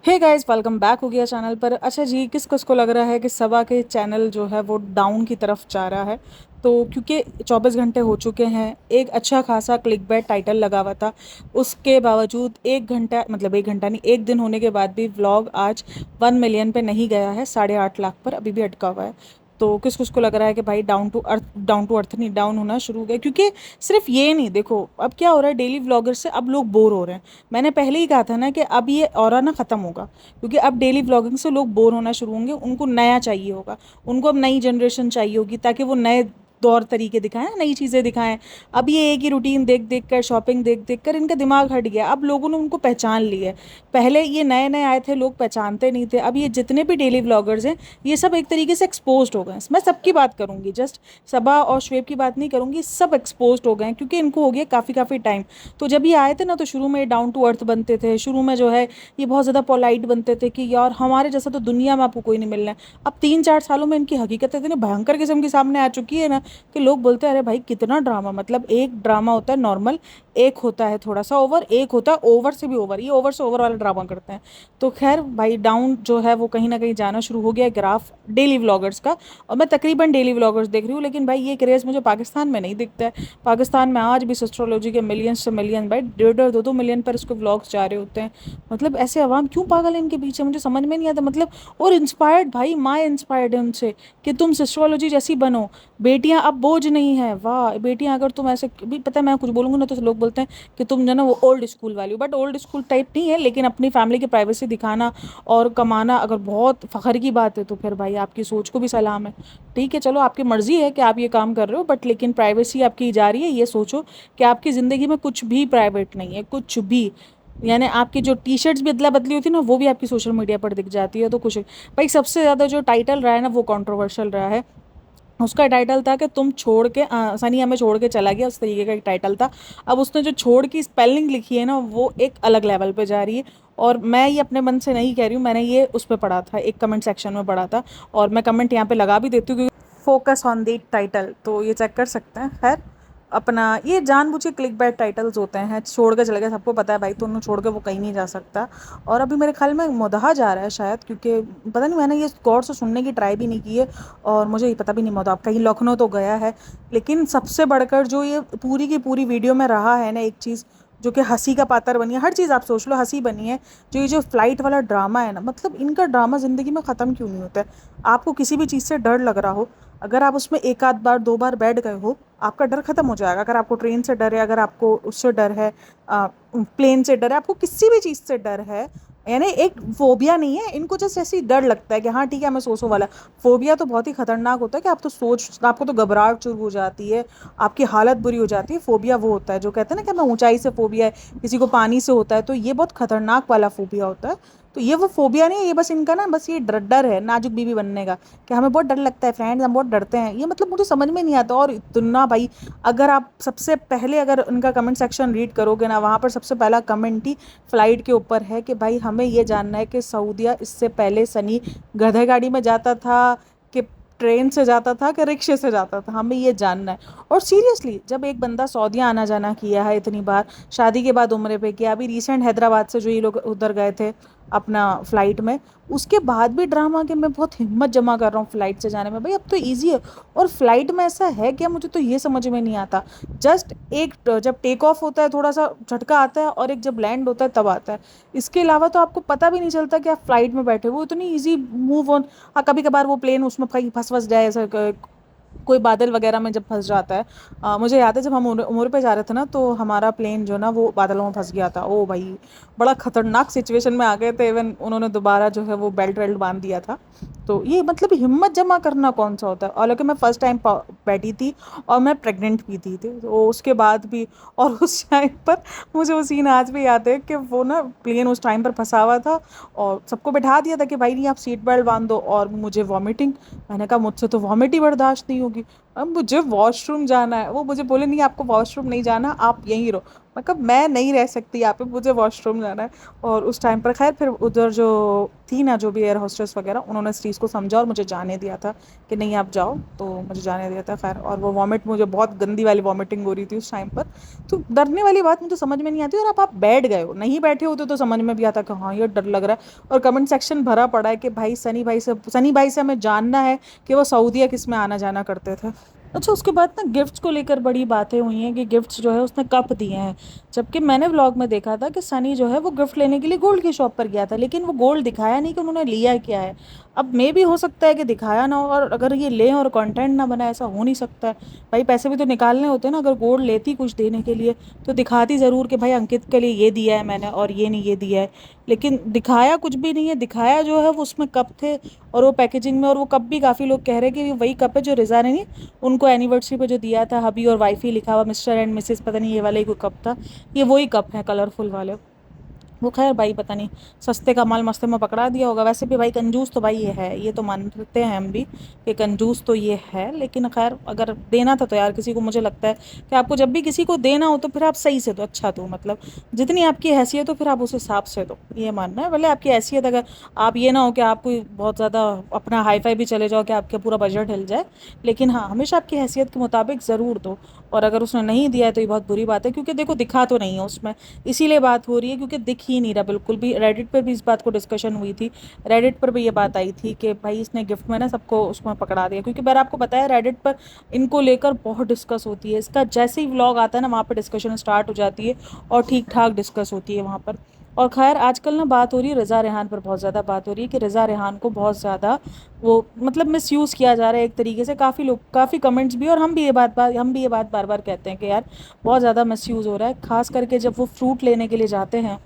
Hey guys, welcome back हो गया channel पर। अच्छा जी, किसको लग रहा है कि सबा के चैनल जो है वो डाउन की तरफ जा रहा है? तो क्योंकि 24 घंटे हो चुके हैं, एक अच्छा खासा क्लिकबैट टाइटल लगा हुआ था। उसके बावजूद एक घंटा, मतलब एक घंटा नहीं, एक दिन होने के बाद भी व्लॉग आज 1 मिलियन पे नहीं गया है, 8.5 लाख पर अभी भी अटका हुआ है। तो किस किस को लग रहा है कि भाई डाउन टू अर्थ नहीं, डाउन होना शुरू हो गया? क्योंकि सिर्फ ये नहीं, देखो अब क्या हो रहा है, डेली व्लॉगर से अब लोग बोर हो रहे हैं। मैंने पहले ही कहा था ना कि अब ये ऑरा ना ख़त्म होगा, क्योंकि अब डेली व्लॉगिंग से लोग बोर होना शुरू होंगे, उनको नया चाहिए होगा। उनको अब नई जनरेशन चाहिए होगी, ताकि वो नए तौर तरीके दिखाएं, नई चीज़ें दिखाएं। अब ये एक ही रूटीन देख देख कर, शॉपिंग देख देख कर इनका दिमाग हट गया। अब लोगों ने उनको पहचान लिया है। पहले ये नए नए आए थे, लोग पहचानते नहीं थे। अब ये जितने भी डेली व्लॉगर्स हैं, ये सब एक तरीके से एक्सपोज्ड हो गए हैं। मैं सबकी बात करूंगी, जस्ट सबा और श्वेब की बात नहीं करूंगी। सब एक्सपोज्ड हो गए हैं, क्योंकि इनको हो गया काफ़ी काफ़ी टाइम। तो जब ये आए थे ना, तो शुरू में डाउन टू अर्थ बनते थे, शुरू में जो है ये बहुत ज़्यादा पोलाइट बनते थे कि यार हमारे जैसा तो दुनिया में आपको कोई नहीं मिलना है। अब 3-4 सालों में इनकी हकीकत इतनी भयंकर किस्म की सामने आ चुकी है ना, कि लोग बोलते हैं अरे भाई कितना ड्रामा। मतलब एक ड्रामा होता है नॉर्मल, एक होता है थोड़ा सा ओवर, एक होता है ओवर से भी ओवर। ये ओवर से ओवर वाला ड्रामा करते हैं। तो खैर भाई, डाउन जो है वो कहीं ना कहीं जाना शुरू हो गया है ग्राफ डेली व्लॉगर्स का। और मैं तकरीबन डेली व्लॉगर्स देख रही हूँ, लेकिन भाई ये क्रेज़ मुझे पाकिस्तान में नहीं दिखता है। पाकिस्तान में आज भी एस्ट्रोलॉजी के मिलियंस से मिलियन, भाई 1.5-2 मिलियन पर इसको व्लॉग्स जा रहे होते हैं। मतलब ऐसे अवाम क्यों पागल है इनके पीछे, मुझे समझ में नहीं आता। मतलब और इंस्पायर्ड, भाई माँ इंस्पायर्ड है उनसे कि तुम एस्ट्रोलॉजी जैसी बनो। बेटियां अब बोझ नहीं है, वाह बेटियां। अगर तुम ऐसे भी, पता है मैं कुछ बोलूँगी ना तो लोग बोलते हैं कि तुम जो ना वो ओल्ड स्कूल वाली हो, बट ओल्ड स्कूल टाइप नहीं है। लेकिन अपनी फैमिली की प्राइवेसी दिखाना और कमाना अगर बहुत फ़ख्र की बात है, तो फिर भाई आपकी सोच को भी सलाम है। ठीक है, चलो आपकी मर्ज़ी है कि आप ये काम कर रहे हो, बट लेकिन प्राइवेसी आपकी जा रही है। ये सोचो कि आपकी ज़िंदगी में कुछ भी प्राइवेट नहीं है, कुछ भी। यानी आपकी जो टी शर्ट्स भी अदला बदली होती है ना, वो भी आपकी सोशल मीडिया पर दिख जाती है। तो कुछ भाई, सबसे ज़्यादा जो टाइटल रहा है ना, वो कंट्रोवर्शियल रहा है। उसका टाइटल था कि तुम छोड़ के सनी हमें छोड़ के चला गया, उस तरीके का एक टाइटल था। अब उसने जो छोड़ की स्पेलिंग लिखी है ना, वो एक अलग लेवल पे जा रही है। और मैं ये अपने मन से नहीं कह रही हूँ, मैंने ये उस पर पढ़ा था, एक कमेंट सेक्शन में पढ़ा था। और मैं कमेंट यहाँ पे लगा भी देती हूँ, क्योंकि फोकस ऑन द टाइटल, तो ये चेक कर सकते हैं। खैर, अपना ये जानबूझ के क्लिक बैट टाइटल्स होते हैं। छोड़ के चले गए, सबको पता है भाई, तो उन्होंने छोड़ के वो कहीं नहीं जा सकता। और अभी मेरे ख्याल में मोदहा जा रहा है शायद, क्योंकि पता नहीं, मैंने ये गौर से सुनने की ट्राई भी नहीं की है। और मुझे ये पता भी नहीं, मोदहा कहीं लखनऊ तो गया है। लेकिन सबसे बढ़कर जो ये पूरी की पूरी वीडियो में रहा है ना, एक चीज़ जो कि हंसी का पात्र बनी है। हर चीज़ आप सोच लो, हंसी बनी है। जो ये जो फ्लाइट वाला ड्रामा है ना, मतलब इनका ड्रामा ज़िंदगी में ख़त्म क्यों नहीं होता है? आपको किसी भी चीज़ से डर लग रहा हो, अगर आप उसमें एक आध बार, दो बार बैठ गए हो, आपका डर खत्म हो जाएगा। अगर आपको ट्रेन से डर है, अगर आपको उससे डर है, प्लेन से डर है, आपको किसी भी चीज़ से डर है, यानी एक फोबिया नहीं है इनको, जस्ट ऐसी डर लगता है कि हाँ ठीक है, मैं सोचो वाला। फोबिया तो बहुत ही खतरनाक होता है कि आप तो सोच, आपको तो घबराहट शुरू हो जाती है, आपकी हालत बुरी हो जाती है। फोबिया वो होता है जो कहते हैं ना कि हमें ऊंचाई से फोबिया है, किसी को पानी से होता है, तो ये बहुत खतरनाक वाला फोबिया होता है। तो ये वो फोबिया नहीं है, ये बस इनका ना, बस ये डर डर है नाजुक बीबी बनने का, कि हमें बहुत डर लगता है फ्रेंड्स, हम बहुत डरते हैं। ये मतलब मुझे समझ में नहीं आता। और इतना भाई, अगर आप सबसे पहले अगर उनका कमेंट सेक्शन रीड करोगे ना, वहाँ पर सबसे पहला कमेंट ही फ्लाइट के ऊपर है कि भाई हमें ये जानना है कि सऊदिया इससे पहले सनी गधे गाड़ी में जाता था, कि ट्रेन से जाता था, कि रिक्शे से जाता था, हमें ये जानना है। और सीरियसली, जब एक बंदा सऊदिया आना जाना किया है इतनी बार, शादी के बाद उम्रे पे किया, अभी रिसेंट हैदराबाद से जो ये लोग उधर गए थे अपना फ्लाइट में, उसके बाद भी ड्रामा के मैं बहुत हिम्मत जमा कर रहा हूँ फ्लाइट से जाने में। भाई अब तो ईजी है। और फ्लाइट में ऐसा है क्या, मुझे तो ये समझ में नहीं आता। जस्ट एक जब टेक ऑफ होता है थोड़ा सा झटका आता है, और एक जब लैंड होता है तब आता है। इसके अलावा तो आपको पता भी नहीं चलता कि आप फ्लाइट में बैठे हो, इतनी ईजी मूव ऑन। हाँ, कभी कभार वो प्लेन उसमें कहीं फंस फंस जाए, ऐसा कोई बादल वगैरह में जब फंस जाता है। मुझे याद है जब हम उम्र पे जा रहे थे ना, तो हमारा प्लेन जो ना वो बादलों में फंस गया था। ओ भाई, बड़ा खतरनाक सिचुएशन में आ गए थे। इवन उन्होंने दोबारा जो है वो बेल्ट वेल्ट बांध दिया था। तो ये मतलब हिम्मत जमा करना कौन सा होता है। हालांकि मैं फर्स्ट टाइम बैठी थी, और मैं प्रेग्नेंट भी थी तो उसके बाद भी। और उस टाइम पर मुझे वो सीन आज भी याद है कि वो ना प्लेन उस टाइम पर फंसा हुआ था, और सबको बैठा दिया था कि भाई नहीं आप सीट बेल्ट बांध दो, और मुझे वॉमिटिंग। मैंने कहा मुझसे तो वॉमिट ही बर्दाश्त नहीं होगी। अब मुझे वॉशरूम जाना है, वो मुझे बोले नहीं आपको वॉशरूम नहीं जाना, आप यहीं रहो। मतलब मैं नहीं रह सकती यहाँ पे, मुझे वॉशरूम जाना है। और उस टाइम पर खैर फिर उधर जो थी ना, जो भी एयर होस्टेस वगैरह, उन्होंने इस चीज़ को समझा और मुझे जाने दिया था कि नहीं आप जाओ, तो मुझे जाने दिया था खैर। और वो वॉमिट, मुझे बहुत गंदी वाली वॉमिटिंग हो रही थी उस टाइम पर। तो डरने वाली बात मुझे समझ में नहीं आती। और आप बैठ गए हो, नहीं बैठे होते तो समझ में भी आता कि हाँ ये डर लग रहा है। और कमेंट सेक्शन भरा पड़ा है कि भाई सनी भाई से हमें जानना है कि वो सऊदीया किस में आना जाना करते थे। अच्छा, उसके बाद ना गिफ्ट्स को लेकर बड़ी बातें हुई हैं कि गिफ्ट्स जो है उसने कप दिए हैं। जबकि मैंने व्लॉग में देखा था कि सनी जो है वो गिफ्ट लेने के लिए गोल्ड की शॉप पर गया था, लेकिन वो गोल्ड दिखाया नहीं कि उन्होंने लिया क्या है। अब मे भी हो सकता है कि दिखाया ना हो, और अगर ये लें और कंटेंट ना बना, ऐसा हो नहीं सकता है। भाई पैसे भी तो निकालने होते हैं ना, अगर गोल्ड लेती कुछ देने के लिए तो दिखाती ज़रूर कि भाई अंकित के लिए ये दिया है मैंने और ये नहीं ये दिया है। लेकिन दिखाया कुछ भी नहीं है, दिखाया जो है वो उसमें कप थे और वो पैकेजिंग में। और वो कप भी काफ़ी लोग कह रहे हैं कि वही कप है जो रिजा ने नहीं उनको एनिवर्सरी पे जो दिया था, हबी और वाइफी लिखा हुआ मिस्टर एंड मिसेस, पता नहीं ये वाला ही कोई कप था। ये वही कप है कलरफुल वाले। वो खैर भाई पता नहीं, सस्ते का माल मस्ते में पकड़ा दिया होगा। वैसे भी भाई कंजूस तो भाई ये है, ये तो मानते हैं हम भी कि कंजूस तो ये है। लेकिन खैर अगर देना था तो यार किसी को, मुझे लगता है कि आपको जब भी किसी को देना हो तो फिर आप सही से दो, अच्छा दो। मतलब जितनी आपकी हैसियत हो फिर आप उस हिसाब से दो, ये मानना है। भले आपकी हैसियत, अगर आप ये ना हो कि आप कोई बहुत ज़्यादा अपना हाई फाई भी चले जाओ कि आपका पूरा बजट हिल जाए, लेकिन हाँ हमेशा आपकी हैसियत के मुताबिक ज़रूर दो। और अगर उसने नहीं दिया है तो ये बहुत बुरी बात है, क्योंकि देखो दिखा तो नहीं है उसमें, इसीलिए बात हो रही है क्योंकि दिख ही नहीं रहा बिल्कुल भी। रेडिट पर भी इस बात को डिस्कशन हुई थी, रेडिट पर भी ये बात आई थी कि भाई इसने गिफ्ट में ना सबको उसमें पकड़ा दिया। क्योंकि मैंने आपको बताया रेडिट पर इनको लेकर बहुत डिस्कस होती है, इसका जैसे ही व्लॉग आता है ना वहाँ पर डिस्कशन स्टार्ट हो जाती है और ठीक ठाक डिस्कस होती है वहाँ पर। और खैर आजकल ना बात हो रही है रज़ा रेहान पर, बहुत ज़्यादा बात हो रही है कि रज़ा रेहान को बहुत ज़्यादा वो मतलब मिसयूज़ किया जा रहा है एक तरीके से। काफ़ी लोग, काफ़ी कमेंट्स भी, और हम भी ये बात बार बार कहते हैं कि यार बहुत ज़्यादा मिसयूज़ हो रहा है। ख़ास करके जब वो फ्रूट लेने के लिए जाते हैं,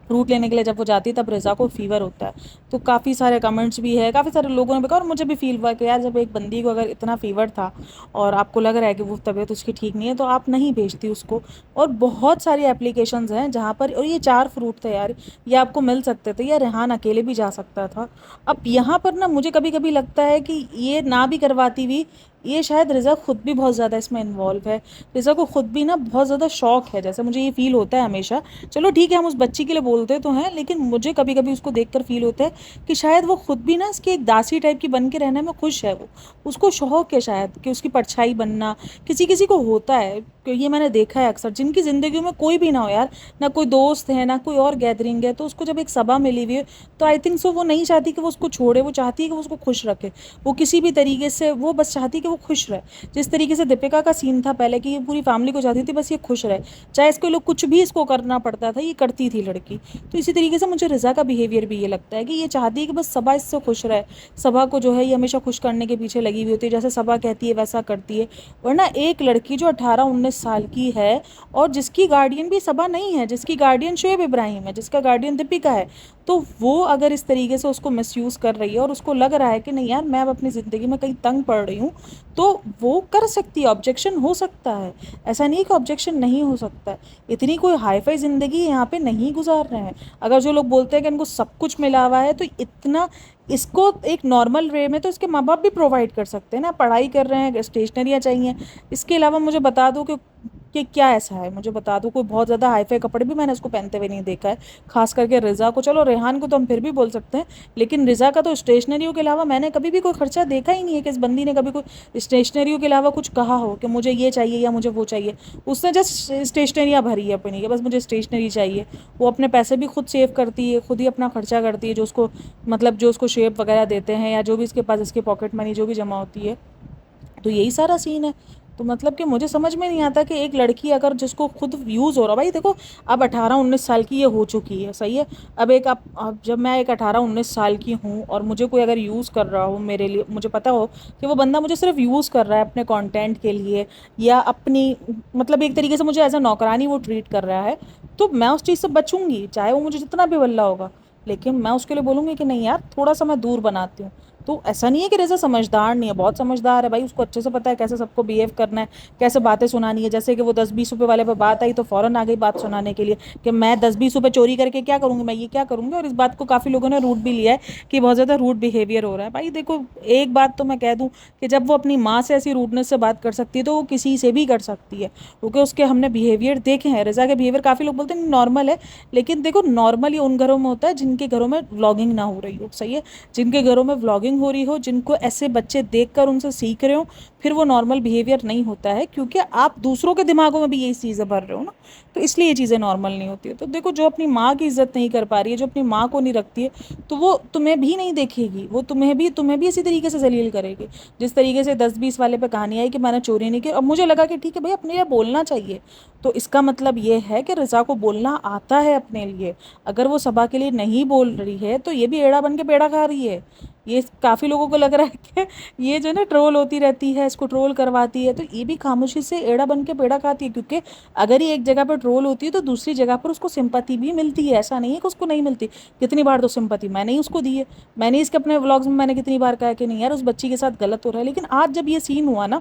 फ्रूट लेने के लिए जब वो जाती है तब रज़ा को फ़ीवर होता है। तो काफ़ी सारे कमेंट्स भी है, काफ़ी सारे लोगों ने भी कहा, और मुझे भी फ़ील हुआ कि यार जब एक बंदी को अगर इतना फ़ीवर था और आपको लग रहा है कि वो तबीयत उसकी ठीक नहीं है, तो आप नहीं भेजती उसको। और बहुत सारी एप्लीकेशंस हैं जहाँ पर, और ये 4 फ्रूट थे यार, ये आपको मिल सकते थे, या रेहान अकेले भी जा सकता था। अब यहाँ पर ना मुझे कभी कभी लगता है कि ये ना भी करवाती भी, ये शायद रिज़ा खुद भी बहुत ज़्यादा इसमें इन्वॉल्व है। रिज़ा को खुद भी ना बहुत ज़्यादा शौक है, जैसे मुझे ये फ़ील होता है हमेशा। चलो ठीक है हम उस बच्ची के लिए बोलते तो हैं, लेकिन मुझे कभी कभी उसको देखकर फील होता है कि शायद वो खुद भी ना इसकी एक दासी टाइप की बन के रहने में खुश है। वो उसको शौक है शायद कि उसकी परछाई बनना। किसी किसी को होता है, ये मैंने देखा है अक्सर, जिनकी ज़िंदगी में कोई भी ना हो यार, ना कोई दोस्त है ना कोई और गैदरिंग है, तो उसको जब एक सभा मिली हुई है तो आई थिंक सो वो नहीं चाहती कि वो उसको छोड़े, वो चाहती है कि वो उसको खुश रखे। वो किसी भी तरीके से, वो बस चाहती है कि वो खुश रहे। जिस तरीके से दीपिका का सीन था पहले कि ये पूरी फैमिली को चाहती थी बस ये खुश रहे, चाहे इसको लोग कुछ भी इसको करना पड़ता था, ये करती थी लड़की। तो इसी तरीके से मुझे रज़ा का बिहेवियर भी ये लगता है कि ये चाहती है कि बस सबा इससे खुश रहे। सबा को जो है ये हमेशा खुश करने के पीछे लगी हुई होती है, जैसे सबा कहती है वैसा करती है। वरना एक लड़की जो 18-19 साल की है और जिसकी गार्डियन भी सबा नहीं है, जिसकी गार्डियन शुएब इब्राहिम है, जिसका गार्डियन दीपिका है, तो वो अगर इस तरीके से उसको मिसयूज़ कर रही है और उसको लग रहा है कि नहीं यार मैं अब अपनी ज़िंदगी में कहीं तंग पड़ रही हूँ, तो वो कर सकती है, ऑब्जेक्शन हो सकता है। ऐसा नहीं है कि ऑब्जेक्शन नहीं हो सकता है। इतनी कोई हाई फाई ज़िंदगी यहाँ पे नहीं गुजार रहे हैं। अगर जो लोग बोलते हैं कि इनको सब कुछ मिला हुआ है, तो इतना इसको एक नॉर्मल वे में तो इसके माँ बाप भी प्रोवाइड कर सकते हैं ना। पढ़ाई कर रहे हैं, स्टेशनरियाँ चाहिए। इसके अलावा मुझे बता दो कि क्या ऐसा है, मुझे बता दो कोई बहुत ज़्यादा हाई फाई कपड़े भी मैंने उसको पहनते हुए नहीं देखा है। खास करके रिज़ा को, चलो रेहान को तो हम फिर भी बोल सकते हैं, लेकिन रिज़ा का तो स्टेशनरियों के अलावा मैंने कभी भी कोई खर्चा देखा ही नहीं है कि इस बंदी ने कभी कोई स्टेशनरियों के अलावा कुछ कहा हो कि मुझे ये चाहिए या मुझे वो चाहिए। उसने जस्ट स्टेशनरियाँ भरी है अपनी कि बस मुझे स्टेशनरी चाहिए। वो अपने पैसे भी खुद सेव करती है, खुद ही अपना खर्चा करती है, जो उसको मतलब जो उसको शेप वगैरह देते हैं या जो भी इसके पास इसके पॉकेट मनी जो भी जमा होती है। तो यही सारा सीन है। तो मतलब कि मुझे समझ में नहीं आता कि एक लड़की अगर जिसको खुद यूज़ हो रहा, भाई देखो अब 18-19 साल की ये हो चुकी है, सही है। अब एक अब जब मैं एक 18-19 साल की हूँ और मुझे कोई अगर यूज़ कर रहा हो, मेरे लिए मुझे पता हो कि वो बंदा मुझे सिर्फ यूज़ कर रहा है अपने कंटेंट के लिए, या अपनी मतलब एक तरीके से मुझे एज अ नौकरानी वो ट्रीट कर रहा है, तो मैं उस चीज़ से बचूंगी, चाहे वो मुझे जितना भी बल्ला होगा। लेकिन मैं उसके लिए बोलूँगी कि नहीं यार थोड़ा सा मैं दूर बनाती हूँ। तो ऐसा नहीं है कि रज़ा समझदार नहीं है, बहुत समझदार है भाई, उसको अच्छे से पता है कैसे सबको बिहेव करना है, कैसे बातें सुनानी है। जैसे कि वो 10-20 रुपए वाले पे बात आई तो फ़ौरन आ गई बात सुनाने के लिए कि मैं 10-20 रुपए चोरी करके क्या करूँगी, मैं ये क्या करूँगी। और इस बात को काफ़ी लोगों ने रूड भी लिया है कि बहुत ज़्यादा रूड बिहेवियर हो रहा है। भाई देखो, एक बात तो मैं कह दूँ कि जब वो अपनी माँ से ऐसी रूडनेस से बात कर सकती है तो वो किसी से भी कर सकती है, क्योंकि उसके हमने बिहेवियर देखे हैं। रज़ा के बिहेवियर काफ़ी लोग बोलते हैं नॉर्मल है, लेकिन देखो नॉर्मल ये उन घरों में होता है जिनके घरों में व्लॉगिंग ना हो रही हो, सही है, जिनके घरों में व्लॉगिंग हो रही हो, जिनको ऐसे बच्चे देखकर उनसे सीख रहे हो, फिर वो नॉर्मल बिहेवियर नहीं होता है, क्योंकि आप दूसरों के दिमागों में भी यही चीज़ें भर रहे हो ना, तो इसलिए ये चीज़ें नॉर्मल नहीं होती है। तो देखो, जो अपनी माँ की इज्जत नहीं कर पा रही है, जो अपनी माँ को नहीं रखती है, तो वो तुम्हें भी नहीं देखेगी, वो तुम्हें भी इसी तरीके से जलील करेगी। जिस तरीके से 10-20 वाले पे कहानी आई कि मैंने चोरी नहीं की, अब मुझे लगा कि ठीक है भाई, अपने लिए बोलना चाहिए, तो इसका मतलब ये है कि रज़ा को बोलना आता है अपने लिए। अगर वो सबा के लिए नहीं बोल रही है तो ये भी एड़ा बन के पेड़ा खा रही है। ये काफ़ी लोगों को लग रहा है कि ये जो है ना ट्रोल होती रहती है, इसको ट्रोल करवाती है, तो ये भी खामोशी से एड़ा बन के पेड़ा खाती है, क्योंकि अगर ये एक जगह पर ट्रोल होती है तो दूसरी जगह पर उसको सिंपैथी भी मिलती है, ऐसा नहीं है कि उसको नहीं मिलती। कितनी बार तो सिंपैथी मैंने ही उसको दी है, मैंने इसके अपने व्लॉग्स में मैंने कितनी बार कहा कि नहीं यार, उस बच्ची के साथ गलत हो रहा है। लेकिन आज जब ये सीन हुआ ना,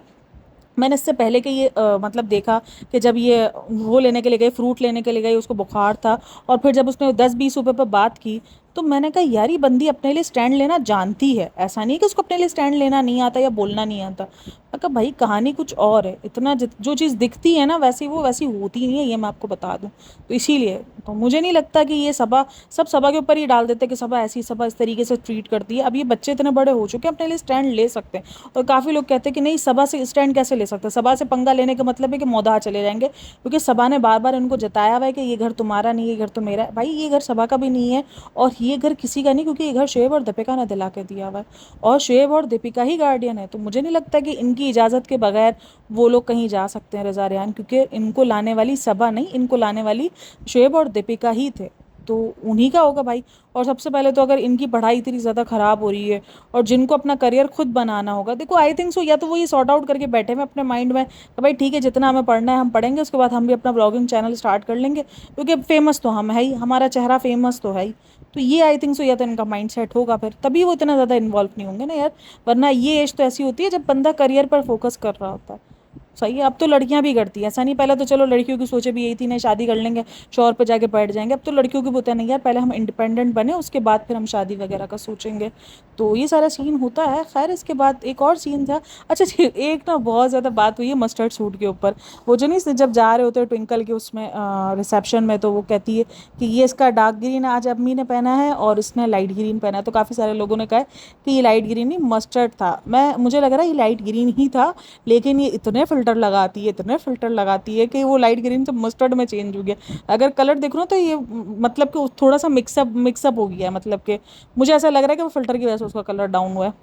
मैंने इससे पहले कि ये मतलब देखा कि जब ये वो लेने के लिए गई, फ्रूट लेने के लिए गई, उसको बुखार था, और फिर जब उसने 10-20 रुपए पर बात की, तो मैंने कहा यार ये बंदी अपने लिए स्टैंड लेना जानती है, ऐसा नहीं है कि उसको अपने लिए स्टैंड लेना नहीं आता या बोलना नहीं आता। मैं कहा भाई कहानी कुछ और है, इतना जो चीज़ दिखती है ना वैसी वो वैसी होती नहीं है, ये मैं आपको बता दूँ। तो इसीलिए तो मुझे नहीं लगता कि ये सब सभा के ऊपर ही डाल देते कि सभा ऐसी, सभा इस तरीके से ट्रीट करती है। अब ये बच्चे इतने बड़े हो चुके हैं, अपने लिए स्टैंड ले सकते हैं। और काफ़ी लोग कहते हैं कि नहीं, सभा से स्टैंड कैसे ले सकते हैं, सभा से पंगा लेने का मतलब है कि मौदाह चले जाएंगे, क्योंकि सभा ने बार बार इनको जताया हुआ है कि ये घर तुम्हारा नहीं है, ये घर तो मेरा है। भाई ये घर सभा का भी नहीं है और ये घर किसी का नहीं, क्योंकि ये घर शोएब और दीपिका ने दिला के दिया हुआ है, और शोएब और दीपिका ही गार्डियन है। तो मुझे नहीं लगता कि इनकी इजाज़त के बगैर वो लोग कहीं जा सकते हैं, रज़ा रेहान, क्योंकि इनको लाने वाली सभा नहीं, इनको लाने वाली शोएब और दीपिका ही थे, तो उन्हीं का होगा भाई। और सबसे पहले तो अगर इनकी पढ़ाई इतनी ज़्यादा ख़राब हो रही है और जिनको अपना करियर खुद बनाना होगा, देखो आई थिंक सो, या तो वो ये सॉर्ट आउट करके बैठे हैं अपने माइंड में कि भाई ठीक है, जितना हमें पढ़ना है हम पढ़ेंगे, उसके बाद हम भी अपना ब्लॉगिंग चैनल स्टार्ट कर लेंगे, क्योंकि फेमस तो हम है ही, हमारा चेहरा फेमस तो है ही। तो ये आई थिंक सो, या तो इनका माइंड सेट होगा, फिर तभी वो इतना ज़्यादा इन्वॉल्व नहीं होंगे ना यार। वरना ये एज तो ऐसी होती है जब बंदा करियर पर फोकस कर रहा होता है। सही है, अब तो लड़कियां भी करती हैं, ऐसा नहीं, पहले तो चलो लड़कियों की सोचे भी यही थी, नहीं शादी कर लेंगे, शौहर पे जाके बैठ जाएंगे। अब तो लड़कियों की बोलते हैं नहीं यार, पहले हम इंडिपेंडेंट बने, उसके बाद फिर हम शादी वगैरह का सोचेंगे। तो ये सारा सीन होता है। खैर, इसके बाद एक और सीन था। अच्छा जी, एक ना बहुत ज़्यादा बात हुई है मस्टर्ड सूट के ऊपर। वो जो नहीं, जब जा रहे होते हैं ट्विंकल के उसमें रिसेप्शन में, तो वो कहती है कि ये इसका डार्क ग्रीन आज अम्मी ने पहना है और इसने लाइट ग्रीन पहना है। तो काफ़ी सारे लोगों ने कहा है कि ये लाइट ग्रीन नहीं मस्टर्ड था। मुझे लग रहा है ये लाइट ग्रीन ही था, लेकिन ये इतने फ़िल्टर लगाती है कि वो लाइट ग्रीन से मस्टर्ड में चेंज हो गया। अगर कलर देख रहा हूँ तो ये मतलब कि थोड़ा सा मिक्सअप हो गया है, मतलब कि मुझे ऐसा लग रहा है कि वो फ़िल्टर की वजह से उसका कलर डाउन हुआ है।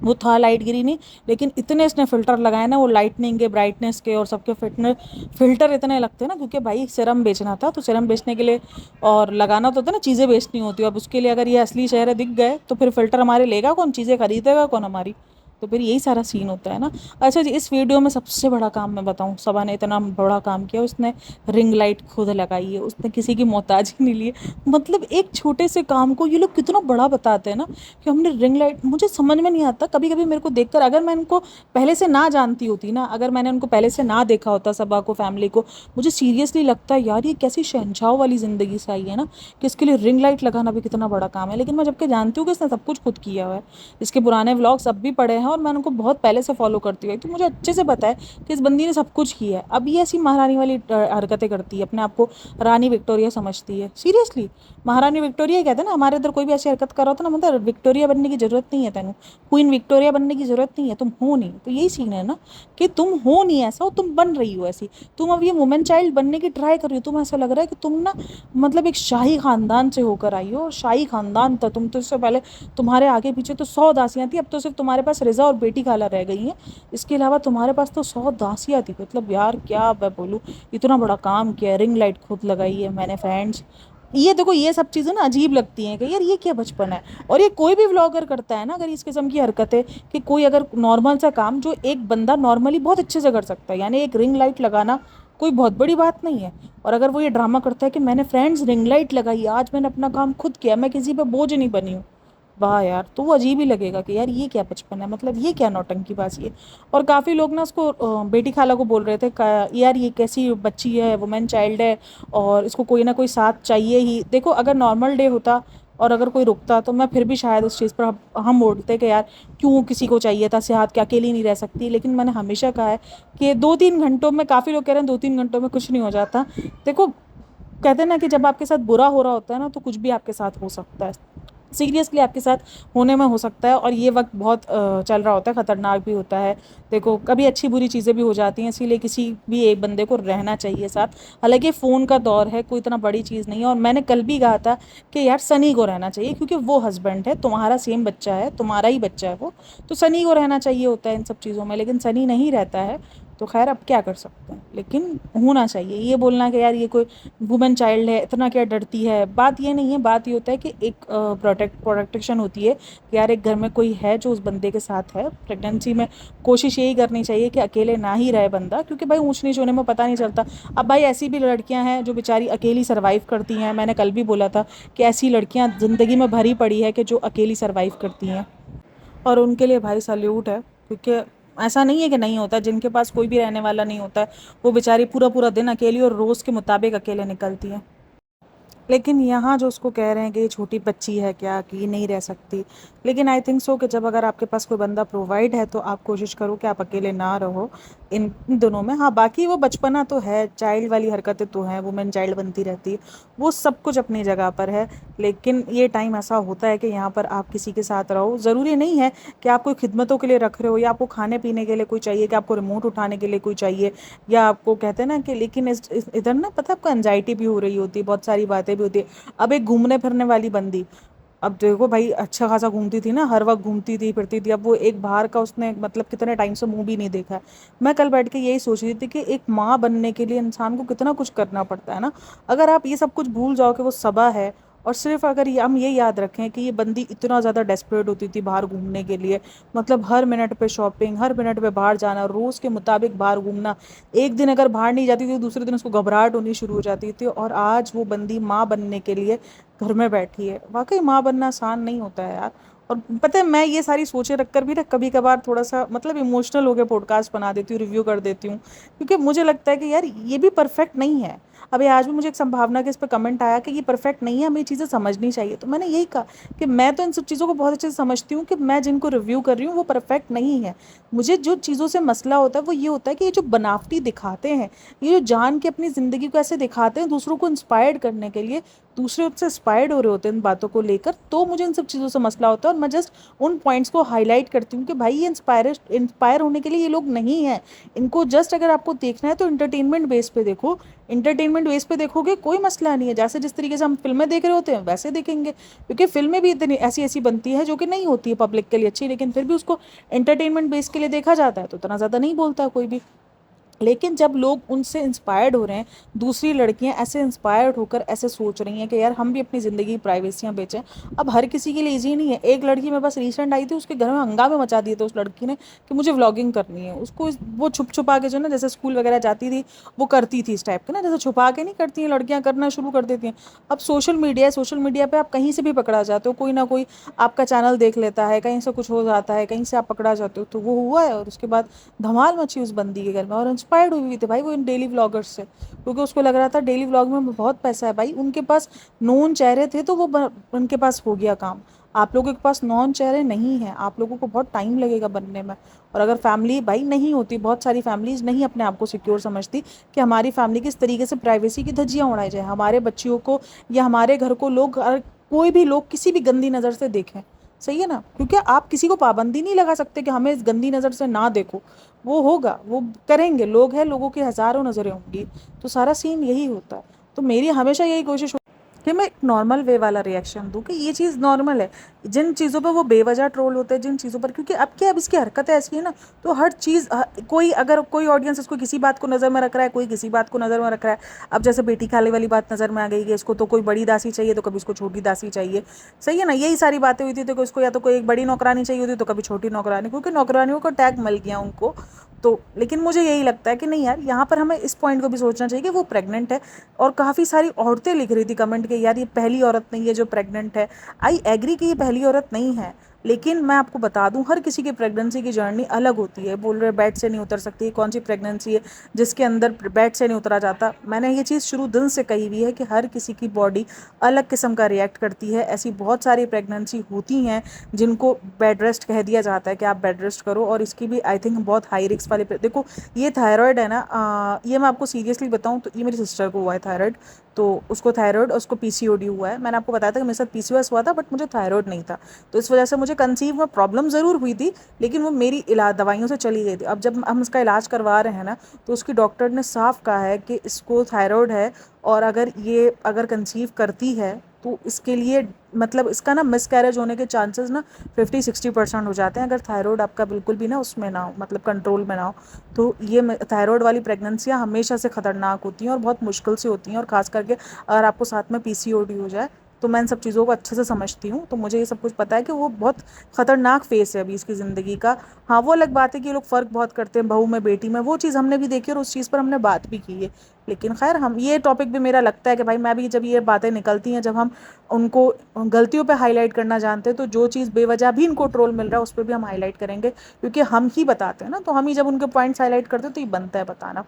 वो था लाइट ग्रीन ही, लेकिन इतने इसने फ़िल्टर लगाए ना, वो लाइटनिंग के, ब्राइटनेस के और सबके फ़िल्टर इतने लगते हैं ना, क्योंकि भाई सीरम बेचना था, तो सीरम बेचने के लिए और लगाना तो होता है ना, चीज़ें बेचनी होती है। अब उसके लिए अगर ये असली चेहरे दिख गए तो फिर फ़िल्टर हमारे लेगा कौन, चीज़ें खरीदेगा कौन हमारी। तो फिर यही सारा सीन होता है ना। अच्छा जी, इस वीडियो में सबसे बड़ा काम मैं बताऊँ, सबा ने इतना बड़ा काम किया, उसने रिंग लाइट खुद लगाई है, उसने किसी की मोहताज ही नहीं ली है। मतलब एक छोटे से काम को ये लोग कितना बड़ा बताते हैं ना, कि हमने रिंग लाइट, मुझे समझ में नहीं आता कभी कभी मेरे को देखकर, अगर मैं इनको पहले से ना जानती होती ना, अगर मैंने उनको पहले से ना देखा होता सबा को, फैमिली को, मुझे सीरियसली लगता है यार ये कैसी शहंशाह वाली ज़िंदगी से आई है ना, कि इसके लिए रिंग लाइट लगाना भी कितना बड़ा काम है। लेकिन मैं जबकि जानती हूँ कि इसने सब कुछ खुद किया हुआ है, इसके पुराने व्लॉग्स अब भी पड़े हैं और मैं उनको बहुत पहले से फॉलो करती हुई, तो मुझे अच्छे से पता है कि इस बंदी ने सब कुछ किया है। अब ये ऐसी महारानी वाली हरकतें करती है, अपने आप को रानी विक्टोरिया समझती है। सीरियसली, महारानी विक्टोरिया ही कहते हैं ना, हमारे इधर कोई भी ऐसी हरकत करो तो ना, मतलब विक्टोरिया बनने की जरूरत नहीं है तेन, क्वीन विक्टोरिया बनने की जरूरत नहीं है, तुम हो नहीं। तो यही सीन है ना, कि तुम हो नहीं ऐसा, तुम बन रही हो ऐसी। तुम अब ये वुमेन चाइल्ड बनने की ट्राई कर रही हो, तुम ऐसा लग रहा है कि तुम ना मतलब एक शाही खानदान से होकर आई हो, और शाही खानदान था तुम तो, इससे पहले तुम्हारे आगे पीछे तो 100 दासियाँ थी, अब तो सिर्फ तुम्हारे पास रिजा और बेटी खाला रह गई हैं। इसके अलावा तुम्हारे पास तो 100 दासियाँ थी। मतलब यार क्या मैं बोलूँ, इतना बड़ा काम किया, रिंग लाइट खुद लगाई है मैंने फ्रेंड्स। ये देखो, ये सब चीज़ें ना अजीब लगती हैं कि यार ये क्या बचपन है। और ये कोई भी व्लॉगर करता है ना, अगर इस किस्म की हरकतें, कि कोई अगर नॉर्मल सा काम जो एक बंदा नॉर्मली बहुत अच्छे से कर सकता है, यानी एक रिंग लाइट लगाना कोई बहुत बड़ी बात नहीं है, और अगर वो ये ड्रामा करता है कि मैंने फ्रेंड्स रिंग लाइट लगाई, आज मैंने अपना काम खुद किया, मैं किसी पे बोझ नहीं बनी हूँ, वाह यार, तो वो अजीब ही लगेगा कि यार ये क्या बचपन है, मतलब ये क्या नौटंकीबाजी है। और काफ़ी लोग ना उसको बेटी खाला को बोल रहे थे यार ये कैसी बच्ची है, वुमेन चाइल्ड है, और इसको कोई ना कोई साथ चाहिए ही। देखो अगर नॉर्मल डे होता और अगर कोई रुकता तो मैं फिर भी शायद उस चीज़ पर हम बोलते कि यार क्यों किसी को चाहिए था सिहात, क्या अकेली नहीं रह सकती। लेकिन मैंने हमेशा कहा है कि 2-3 घंटों में, काफ़ी लोग कह रहे हैं 2-3 घंटों में कुछ नहीं हो जाता। देखो कहते हैं ना कि जब आपके साथ बुरा हो रहा होता है ना तो कुछ भी आपके साथ हो सकता है, सीरियसली आपके साथ होने में हो सकता है। और ये वक्त बहुत चल रहा होता है, ख़तरनाक भी होता है। देखो कभी अच्छी बुरी चीज़ें भी हो जाती हैं, इसीलिए किसी भी एक बंदे को रहना चाहिए साथ। हालांकि फ़ोन का दौर है, कोई इतना बड़ी चीज़ नहीं है। और मैंने कल भी कहा था कि यार सनी को रहना चाहिए, क्योंकि वो हस्बैंड है, तुम्हारा सेम बच्चा है, तुम्हारा ही बच्चा है वो, तो सनी को रहना चाहिए होता है इन सब चीज़ों में। लेकिन सनी नहीं रहता है, तो खैर अब क्या कर सकते हैं, लेकिन होना चाहिए। ये बोलना कि यार ये कोई वुमेन चाइल्ड है, इतना क्या डरती है, बात ये नहीं है। बात ये होता है कि एक प्रोटेक्शन होती है कि यार एक घर में कोई है जो उस बंदे के साथ है। प्रेगनेंसी में कोशिश यही करनी चाहिए कि अकेले ना ही रहे बंदा, क्योंकि भाई ऊँच नीच होने में पता नहीं चलता। अब भाई ऐसी भी लड़कियां हैं जो बेचारी अकेली सर्वाइव करती हैं, मैंने कल भी बोला था कि ऐसी लड़कियां ज़िंदगी में भरी पड़ी है कि जो अकेली सर्वाइव करती हैं, और उनके लिए भाई सल्यूट है। क्योंकि ऐसा नहीं है कि नहीं होता, जिनके पास कोई भी रहने वाला नहीं होता है वो बेचारी पूरा पूरा दिन अकेली और रोज़ के मुताबिक अकेले निकलती हैं। लेकिन यहाँ जो उसको कह रहे हैं कि ये छोटी बच्ची है क्या, कि ये नहीं रह सकती। लेकिन आई थिंक सो कि जब अगर आपके पास कोई बंदा प्रोवाइड है तो आप कोशिश करो कि आप अकेले ना रहो इन दोनों में। हाँ बाकी वो बचपना तो है, चाइल्ड वाली हरकतें तो हैं, वुमेन चाइल्ड बनती रहती है, वो सब कुछ अपनी जगह पर है। लेकिन ये टाइम ऐसा होता है कि यहाँ पर आप किसी के साथ रहो, ज़रूरी नहीं है कि आप कोई खिदमतों के लिए रख रहे हो, या आपको खाने पीने के लिए कोई चाहिए, कि आपको रिमोट उठाने के लिए कोई चाहिए, या आपको कहते हैं ना कि, लेकिन इधर ना पता है आपको एनजाइटी भी हो रही होती है, बहुत सारी बातें भी होती है। अब एक घूमने फिरने वाली बंदी, अब देखो भाई अच्छा खासा घूमती थी ना, हर वक्त घूमती थी फिरती थी, अब वो एक बाहर का उसने मतलब कितने टाइम से मुंह भी नहीं देखा है। मैं कल बैठ के यही सोच रही थी कि एक माँ बनने के लिए इंसान को कितना कुछ करना पड़ता है ना। अगर आप ये सब कुछ भूल जाओ कि वो सबा है, और सिर्फ अगर हम ये याद रखें कि ये बंदी इतना ज़्यादा डेस्परेट होती थी बाहर घूमने के लिए, मतलब हर मिनट पे शॉपिंग, हर मिनट पे बाहर जाना, रोज़ के मुताबिक बाहर घूमना, एक दिन अगर बाहर नहीं जाती थी दूसरे दिन उसको घबराहट होनी शुरू हो जाती थी। और आज वो बंदी माँ बनने के लिए घर में बैठी है। वाकई माँ बनना आसान नहीं होता है यार। और पता है मैं ये सारी सोचें रख कर भी ना कभी कभार थोड़ा सा मतलब इमोशनल होकर पॉडकास्ट बना देती हूँ, रिव्यू कर देती हूँ, क्योंकि मुझे लगता है कि यार ये भी परफेक्ट नहीं है। अभी आज भी मुझे एक संभावना के इस पर कमेंट आया कि ये परफेक्ट नहीं है, हमें ये चीज़ें समझनी चाहिए। तो मैंने यही कहा कि मैं तो इन सब चीज़ों को बहुत अच्छे से समझती हूँ कि मैं जिनको रिव्यू कर रही हूँ वो परफेक्ट नहीं है। मुझे जो चीज़ों से मसला होता है वो ये होता है कि ये जो बनावटी दिखाते हैं, ये जो जान के अपनी ज़िंदगी को ऐसे दिखाते हैं दूसरों को इंस्पायर्ड करने के लिए, दूसरे उससे इंस्पायर्ड हो रहे होते हैं इन बातों को लेकर, तो मुझे इन सब चीज़ों से मसला होता है। और मैं जस्ट उन पॉइंट्स को हाईलाइट करती हूँ कि भाई ये इंस्पायर होने के लिए ये लोग नहीं है। इनको जस्ट अगर आपको देखना है तो इंटरटेनमेंट बेस पे देखो, इंटरटेनमेंट बेस पे देखोगे कोई मसला नहीं है। जैसे जिस तरीके से हम फिल्में देख रहे होते हैं वैसे देखेंगे, क्योंकि फिल्में भी इतनी ऐसी ऐसी बनती है जो कि नहीं होती है पब्लिक के लिए अच्छी, लेकिन फिर भी उसको एंटरटेनमेंट बेस के लिए देखा जाता है, तो इतना ज़्यादा नहीं बोलता कोई भी। लेकिन जब लोग उनसे इंस्पायर्ड हो रहे हैं, दूसरी लड़कियां ऐसे इंस्पायर्ड होकर ऐसे सोच रही हैं कि यार हम भी अपनी ज़िंदगी प्राइवेसियां बेचें। अब हर किसी के लिए ईजी नहीं है। एक लड़की मेरे पास रिसेंट आई थी, उसके घर में हंगामे मचा दिए थे उस लड़की ने कि मुझे व्लॉगिंग करनी है। उसको वो छुप छुपा के जो ना, जैसे स्कूल वगैरह जाती थी वो करती थी इस टाइप के ना, जैसे छुपा के नहीं करती हैं लड़कियां, करना शुरू कर देती हैं। अब सोशल मीडिया है, सोशल मीडिया पर आप कहीं से भी पकड़ा जाते हो, कोई ना कोई आपका चैनल देख लेता है, कहीं से कुछ हो जाता है, कहीं से आप पकड़ा जाते हो। तो वो हुआ है और उसके बाद धमाल मची उस बंदी के घर में, और इंस्पायर्ड हुई थी भाई वो इन डेली व्लॉगर्स से, क्योंकि उसको लग रहा था डेली व्लॉग में बहुत पैसा है। भाई उनके पास नोन चेहरे थे तो उनके पास हो गया काम। आप लोगों के पास नॉन चेहरे नहीं हैं, आप लोगों को बहुत टाइम लगेगा बनने में। और अगर फैमिली भाई नहीं होती, बहुत सारी फैमिलीज नहीं अपने आप को सिक्योर समझती कि हमारी फैमिली किस तरीके से प्राइवेसी की धज्जियां उड़ाई जाए, हमारे बच्चियों को या हमारे घर को लोग कोई भी लोग किसी भी गंदी नज़र से देखें। सही है ना, क्योंकि आप किसी को पाबंदी नहीं लगा सकते कि हमें इस गंदी नज़र से ना देखो। वो होगा, वो करेंगे, लोग हैं, लोगों की हज़ारों नज़रें होंगी। तो सारा सीन यही होता है। तो मेरी हमेशा यही कोशिश कि मैं एक नॉर्मल वे वाला रिएक्शन दूँ कि ये चीज़ नॉर्मल है। जिन चीज़ों पर वो बेवजह ट्रोल होते हैं, जिन चीज़ों पर, क्योंकि अब क्या, अब इसकी हरकतें ऐसी है ना, तो हर चीज़ कोई अगर कोई ऑडियंस इसको किसी बात को नज़र में रख रहा है, कोई किसी बात को नज़र में रख रहा है। अब जैसे बेटी खाले वाली बात नज़र में आ गई कि इसको तो कोई बड़ी दासी चाहिए तो कभी इसको छोटी दासी चाहिए। सही है ना, यही सारी बातें हुई थी। तो इसको या तो कोई एक बड़ी नौकरानी चाहिए होती तो कभी छोटी नौकरानी, क्योंकि नौकरानियों का टैग मिल गया उनको। तो लेकिन मुझे यही लगता है कि नहीं यार, यहाँ पर हमें इस पॉइंट को भी सोचना चाहिए कि वो प्रेग्नेंट है। और काफ़ी सारी औरतें लिख रही थी कमेंट कि यार ये पहली औरत नहीं है जो प्रेग्नेंट है। आई एग्री कि ये पहली औरत नहीं है, लेकिन मैं आपको बता दूं हर किसी की प्रेगनेंसी की जर्नी अलग होती है। बोल रहे बेड से नहीं उतर सकती, कौन सी प्रेगनेंसी है जिसके अंदर बेड से नहीं उतरा जाता। मैंने ये चीज़ शुरू दिन से कही हुई है कि हर किसी की बॉडी अलग किस्म का रिएक्ट करती है। ऐसी बहुत सारी प्रेगनेंसी होती हैं जिनको बेड रेस्ट कह दिया जाता है कि आप बेड रेस्ट करो, और इसकी भी आई थिंक बहुत हाई रिस्क वाली देखो ये थायराइड है ना, ये मैं आपको सीरियसली बताऊँ तो ये मेरी सिस्टर को हुआ है थायराइड। तो उसको थायराइड और उसको पीसीओडी हुआ है। मैंने आपको बताया था कि मेरे साथ पीसीओएस हुआ था, बट मुझे थायराइड नहीं था। तो इस वजह से मुझे कंसीव में प्रॉब्लम ज़रूर हुई थी, लेकिन वो मेरी इलाज दवाइयों से चली गई थी। अब जब हम इसका इलाज करवा रहे हैं ना, तो उसकी डॉक्टर ने साफ कहा है कि इसको थायराइड है, और अगर कंसीव करती है तो इसके लिए मतलब इसका ना मिसकैरेज होने के चांसेस ना 50-60% हो जाते हैं, अगर थायराइड आपका बिल्कुल भी ना उसमें ना हो, मतलब कंट्रोल में ना हो। तो ये थायराइड वाली प्रेगनेंसियाँ हमेशा से ख़तरनाक होती हैं और बहुत मुश्किल से होती हैं, और ख़ास करके अगर आपको साथ में पीसीओडी हो जाए। तो मैं इन सब चीज़ों को अच्छे से समझती हूँ, तो मुझे ये सब कुछ पता है कि वो बहुत ख़तरनाक फेस है अभी इसकी ज़िंदगी का। हाँ, वो अलग बात है कि ये लोग फ़र्क बहुत करते हैं बहू में बेटी में, वो चीज़ हमने भी देखी और उस चीज़ पर हमने बात भी की है। लेकिन खैर, हम ये टॉपिक भी मेरा लगता है कि भाई मैं भी जब ये बातें निकलती हैं, जब हम उनको गलतियों पे हाईलाइट करना जानते हैं, तो जो चीज़ बेवजह भी इनको ट्रोल मिल रहा है उस पर भी हम हाईलाइट करेंगे, क्योंकि हम ही बताते हैं ना, तो हम ही जब उनके पॉइंट्स हाईलाइट करते हैं तो ये बनता है बताना।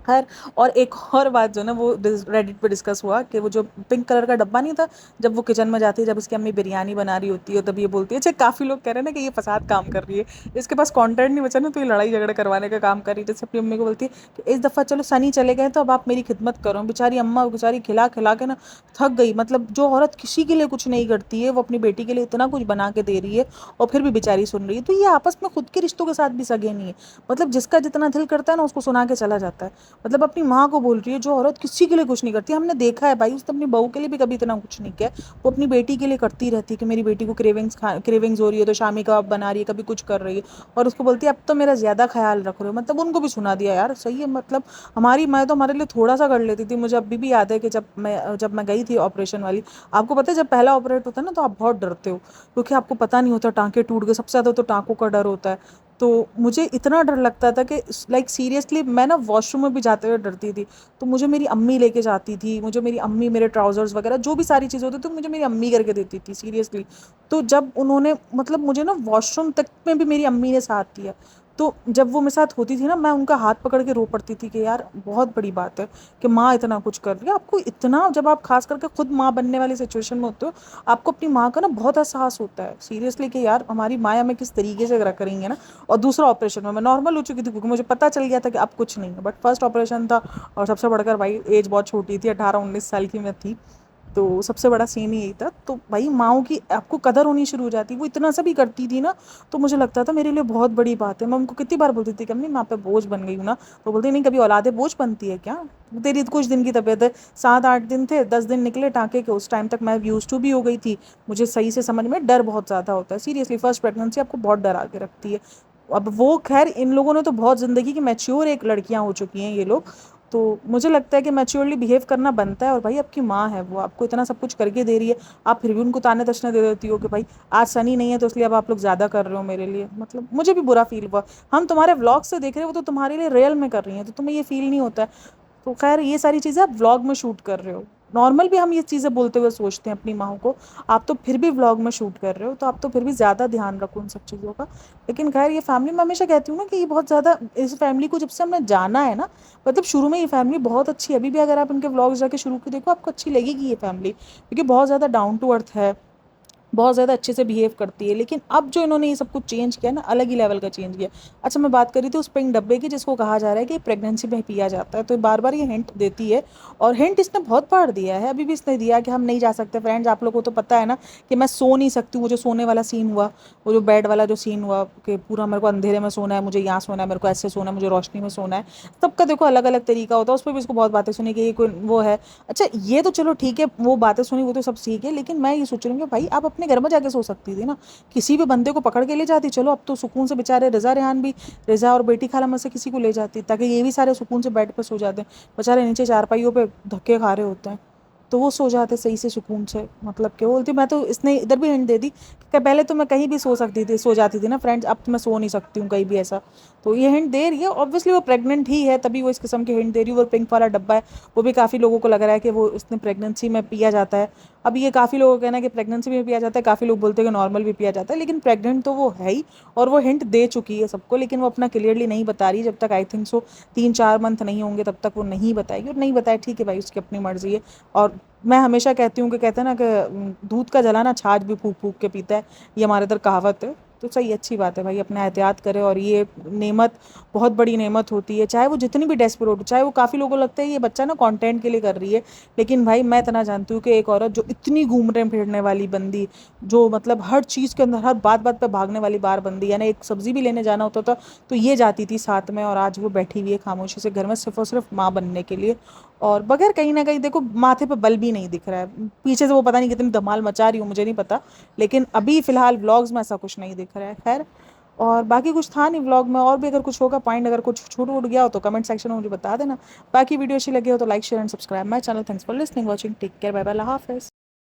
खैर, और एक और बात जो ना वो रेडिट पे डिस्कस हुआ कि वो जो पिंक कलर का डब्बा नहीं था, जब वो किचन में जाती है, जब इसकी अम्मी बिरयानी बना रही होती है, तब ये बोलती है, अच्छा काफ़ी लोग कह रहे हैं ना कि ये फसाद काम कर रही है, इसके पास कंटेंट नहीं बचा ना, तो ये लड़ाई झगड़ा करवाने का काम कर रही है। जैसे अपनी अम्मी को बोलती है कि इस दफ़ा चलो सनी चले गए तो अब आप मेरी खिदमत करो। बेचारी अम्मा बेचारी खिला खिला के ना थक गई। मतलब जो औरत किसी के लिए कुछ नहीं करती है वो अपनी बेटी के लिए इतना कुछ बना के दे रही है, और फिर भी बेचारी सुन रही है। तो ये आपस में खुद के रिश्तों के साथ भी सगे नहीं है। मतलब जिसका जितना दिल करता है ना उसको सुना के चला जाता है। मतलब अपनी माँ को बोल रही है, जो औरत किसी के लिए कुछ नहीं करती। हमने देखा है भाई, उसने अपनी बहू के लिए भी कभी इतना कुछ नहीं किया। वो अपनी बेटी के लिए करती रहती है कि मेरी बेटी को क्रेविंग्स हो रही है तो शामी कबाब बना रही है, कभी कुछ कर रही है, और उसको बोलती है अब तो मेरा ज़्यादा ख्याल रख रहे हो। मतलब उनको भी सुना दिया यार, सही है। मतलब हमारी माँ तो हमारे लिए थोड़ा सा कर लेती थी। मुझे अभी भी याद है कि जब मैं गई थी ऑपरेशन वाली, आपको पता है जब पहला ऑपरेट होता है ना तो आप बहुत डरते हो, क्योंकि आपको पता नहीं होता टाँके टूट गए। सबसे ज़्यादा तो टाँकों का डर होता है। तो मुझे इतना डर लगता था कि लाइक सीरियसली मैं ना वॉशरूम में भी जाते हुए डरती थी। तो मुझे मेरी अम्मी लेके जाती थी, मुझे मेरी अम्मी मेरे ट्राउजर्स वगैरह जो भी सारी चीज़ें होती थी मुझे मेरी अम्मी करके देती थी सीरियसली। तो जब उन्होंने मतलब मुझे ना वॉशरूम तक में भी मेरी अम्मी ने साथ दिया। तो जब वो मेरे साथ होती थी ना, मैं उनका हाथ पकड़ के रो पड़ती थी कि यार बहुत बड़ी बात है कि माँ इतना कुछ कर रही है। आपको इतना, जब आप खास करके खुद माँ बनने वाली सिचुएशन में होते हो, आपको अपनी माँ का ना बहुत एहसास होता है सीरियसली कि यार हमारी माँ हमें किस तरीके से करेंगे ना। और दूसरा ऑपरेशन में मैं नॉर्मल हो चुकी थी, क्योंकि मुझे पता चल गया था कि अब कुछ नहीं है। बट फर्स्ट ऑपरेशन था, और सबसे बढ़कर भाई एज बहुत छोटी थी, 18-19 साल की मैं थी। तो सबसे बड़ा सीन यही था। तो भाई माँओं की आपको कदर होनी शुरू हो जाती। वो इतना सा भी करती थी ना, तो मुझे लगता था मेरे लिए बहुत बड़ी बात है। मैं उनको कितनी बार बोलती थी कि अम्मी मैं आप पे बोझ बन गई हूँ ना। तो बोलती नहीं, कभी औलादे बोझ बनती है क्या? तेरी तो कुछ दिन की तबीयत है, 7-8 दिन थे, 10 दिन निकले टाँके के, उस टाइम तक मैं यूज टू भी हो गई थी। मुझे सही से समझ में, डर बहुत ज़्यादा होता है सीरियसली। फर्स्ट प्रेगनेंसी आपको बहुत डरा के रखती है। अब वो खैर इन लोगों ने तो बहुत ज़िंदगी की मैच्योर एक लड़कियां हो चुकी हैं ये लोग। तो मुझे लगता है कि मैच्योरली बिहेव करना बनता है। और भाई आपकी माँ है, वो आपको इतना सब कुछ करके दे रही है, आप फिर भी उनको ताने तशने दे देती हो कि भाई आज सनी नहीं है तो इसलिए अब आप लोग ज़्यादा कर रहे हो मेरे लिए। मतलब मुझे भी बुरा फील हुआ। हम तुम्हारे व्लॉग से देख रहे हो, वो तो तुम्हारे लिए रियल में कर रही हैं, तो तुम्हें ये फील नहीं होता है। तो खैर ये सारी चीज़ें आप व्लॉग में शूट कर रहे हो। नॉर्मल भी हम ये चीज़ें बोलते हुए सोचते हैं अपनी माँ को, आप तो फिर भी व्लॉग में शूट कर रहे हो, तो आप तो फिर भी ज़्यादा ध्यान रखो उन सब चीज़ों का। लेकिन खैर ये फैमिली, मैं हमेशा कहती हूँ ना कि ये बहुत ज़्यादा, इस फैमिली को जब से हमने जाना है ना, मतलब शुरू में ये फैमिली बहुत अच्छी है। अभी भी अगर आप इनके व्लॉग्स जाके शुरू के देखो, आपको अच्छी लगेगी ये फैमिली, क्योंकि बहुत ज़्यादा डाउन टू अर्थ है, बहुत ज़्यादा अच्छे से बिहेव करती है। लेकिन अब जो इन्होंने ये सब कुछ चेंज किया ना, अलग ही लेवल का चेंज किया। अच्छा, मैं बात करी थी उस पिंक डब्बे की जिसको कहा जा रहा है कि प्रेगनेंसी में पिया जाता है, तो बार बार ये हिंट देती है, और हिंट इसने बहुत बार दिया है। अभी भी इसने दिया कि हम नहीं जा सकते। फ्रेंड्स, आप लोगों को तो पता है ना कि मैं सो नहीं सकती हूँ। वो जो सोने वाला सीन हुआ, वो जो बेड वाला जो सीन हुआ कि पूरा मेरे को अंधेरे में सोना है, मुझे यहाँ सोना है, मेरे को ऐसे सोना है, मुझे रोशनी में सोना है। सबका देखो अलग अलग तरीका होता है। उस पर भी इसको बहुत बातें सुनी कि ये कोई वो है। अच्छा, ये तो चलो ठीक है, वो बातें सुनी वो तो सब ठीक है, लेकिन मैं ये सोच रही हूँ कि भाई आप अपने घर में जाके सो सकती थी ना, किसी भी बंदे को पकड़ के ले जाती। चलो अब तो सुकून से बेचारे रिजा रेहान भी, रिजा और बेटी खाला में से किसी को ले जाती, ताकि ये भी सारे सुकून से बेड पर सो जाते हैं। बेचारे नीचे चारपाइयों पे धक्के खा रहे होते हैं। तो वो सो जाते सही से सुकून से। मतलब क्या बोलती, मैं तो इसने इधर भी हिंट दे दी कि पहले तो मैं कहीं भी सो जाती थी ना फ्रेंड्स, अब तो मैं सो नहीं सकती हूँ कहीं भी ऐसा। तो ये हिंट दे रही है, ऑब्वियसली वो प्रेग्नेंट ही है तभी वो इस किस्म की हिंट दे रही है। वो पिंक वाला डब्बा है, वो भी काफ़ी लोगों को लग रहा है कि वो उसने प्रेगनेंसी में पिया जाता है। अब ये काफ़ी लोगों का कहना है कि प्रेगनेंसी में पिया जाता है, काफ़ी लोग बोलते हैं कि नॉर्मल भी पिया जाता है, लेकिन प्रेग्नेंट तो वो है ही। और वो हिंट दे चुकी है सबको, लेकिन वो अपना क्लियरली नहीं बता रही। जब तक आई थिंक सो 3-4 मंथ नहीं होंगे तब तक वो नहीं बताएगी, और नहीं बताए ठीक है भाई, उसकी अपनी मर्जी है। और मैं हमेशा कहती हूँ कि कहते हैं ना कि दूध का जला ना छाछ भी फूक फूक के पीता है, ये हमारे इधर कहावत है। तो सही, अच्छी बात है भाई, अपना एहतियात करे। और ये नेमत बहुत बड़ी नेमत होती है, चाहे वो जितनी भी डेस्परेट हो, चाहे वो काफ़ी लोगों को लगता है ये बच्चा ना कंटेंट के लिए कर रही है, लेकिन भाई मैं इतना जानती हूँ कि एक औरत जो इतनी घूमने फिरने वाली बंदी, जो मतलब हर चीज़ के अंदर हर बात बात पे भागने वाली बार बंदी, यानी एक सब्जी भी लेने जाना होता था तो ये जाती थी साथ में, और आज वो बैठी हुई है खामोशी से घर में सिर्फ और सिर्फ माँ बनने के लिए। और बगैर कहीं ना कहीं देखो माथे पे बल भी नहीं दिख रहा है, पीछे से वो पता नहीं कितनी धमाल मचा रही हूँ मुझे नहीं पता, लेकिन अभी फिलहाल व्लॉग्स में ऐसा कुछ नहीं दिख रहा है। खैर, और बाकी कुछ था नहीं व्लॉग में, और भी अगर कुछ होगा पॉइंट, अगर कुछ छूट उड़ गया हो तो कमेंट सेक्शन में मुझे बता देना। बाकी वीडियो अच्छी लगी हो तो like share and subscribe my channel. Thanks for listening watching, take care, bye bye, अल्लाह हाफिज़।